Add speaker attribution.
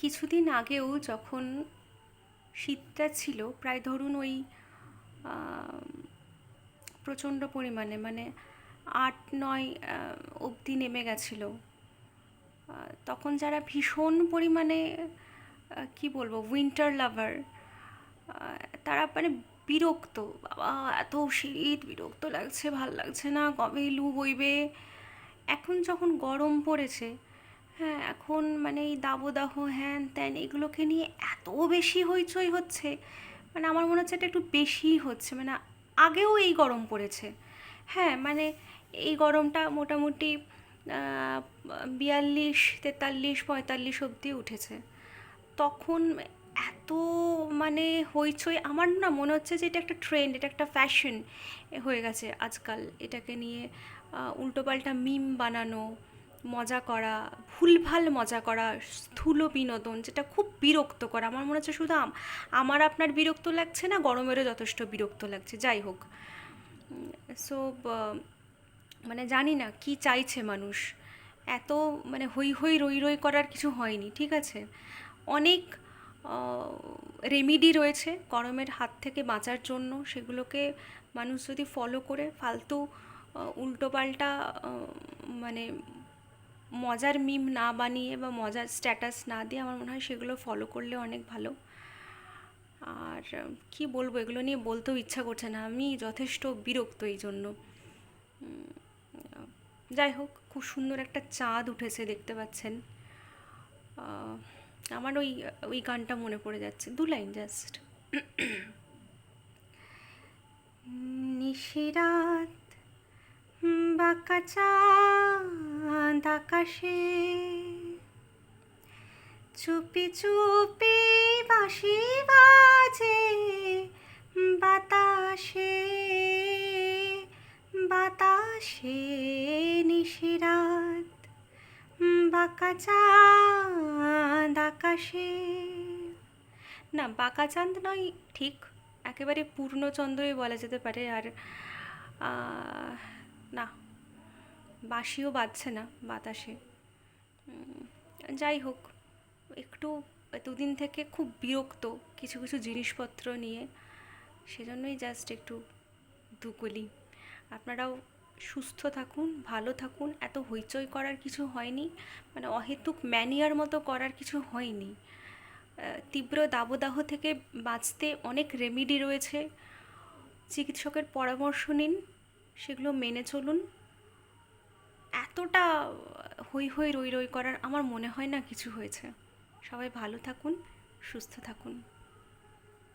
Speaker 1: কিছুদিন আগেও যখন শীতটা ছিল, প্রায় ধরুন ওই আম, প্রচণ্ড পরিমাণে, মানে 8-9 অবধি নেমে গেছিলো। তখন যারা ভীষণ পরিমাণে কি বলবো, উইন্টার লাভার, তারা মানে বিরক্ত, বাবা এত শীত, বিরক্ত লাগছে, ভাল লাগছে না, কবে লু বইবে। এখন যখন গরম পড়েছে, হ্যাঁ, এখন মানে এই দাবদাহ হ্যান ত্যান এগুলোকে নিয়ে এত বেশি হইচই হচ্ছে, মানে আমার মনে হচ্ছে এটা একটু বেশিই হচ্ছে। মানে আগেও এই গরম পড়েছে, হ্যাঁ, মানে এই গরমটা মোটামুটি 42, 43, 45 অবধি উঠেছে। তখন এত মানে হইচই, আমার না মনে হচ্ছে যে এটা একটা ট্রেন্ড, এটা একটা ফ্যাশন হয়ে গেছে আজকাল। এটাকে নিয়ে উল্টোপাল্টা মিম বানানো, মজা করা, ভুলভাল মজা করা, স্থূল বিনোদন, যেটা খুব বিরক্তকর। আমার মনে হচ্ছে শুধু আমার আপনার বিরক্ত লাগছে না, গরমেরও যথেষ্ট বিরক্ত লাগছে। যাই হোক, সো মানে জানি না কি চাইছে মানুষ। এত মানে হই হই রই রই করার কিছু হয়নি, ঠিক আছে? অনেক রেমিডি রয়েছে গরমের হাত থেকে বাঁচার জন্য, সেগুলোকে মানুষ যদি ফলো করে ফালতু উল্টোপাল্টা মানে মজার মিম না বানিয়ে বা মজার স্ট্যাটাস না দিয়ে, আমার মনে হয় সেগুলো ফলো করলে অনেক ভালো। আর কি বলবো, এগুলো নিয়ে বলতেও ইচ্ছা করছে না, আমি যথেষ্ট বিরক্ত এই জন্য। যাই হোক, খুব সুন্দর একটা চাঁদ উঠেছে, দেখতে পাচ্ছেন। আহ, আমার ওই ওই গানটা মনে পড়ে যাচ্ছে, 2 লাইন জাস্ট। নিশিরাত, বাঁকা চাঁদ আকাশে, চুপি চুপি বাঁশি বাজে বাতাসে, বাতাসে। নিশিরাত, বাঁকা চাঁদ আকাশে। না, বাঁকা চাঁদ নয় ঠিক, একেবারে পূর্ণচন্দ্রই বলা যেতে পারে। আর আহ, না, বাঁশিও বাজছে না বাতাসে। যাই হোক, একটু দুদিন থেকে খুব বিরক্ত কিছু কিছু জিনিসপত্র নিয়ে, সেজন্যই জাস্ট একটু দুকুলি। আপনারাও সুস্থ থাকুন, ভালো থাকুন, এত হইচই করার কিছু হয়নি, মানে অহেতুক ম্যানিয়ার মতো করার কিছু হয়নি। তীব্র দাবদাহ থেকে বাঁচতে অনেক রেমিডি রয়েছে, চিকিৎসকের পরামর্শ নিন, সেগুলো মেনে চলুন। এতটা হই হই রই রই করার আমার মনে হয় না কিছু হয়েছে। সবাই ভালো থাকুন, সুস্থ থাকুন।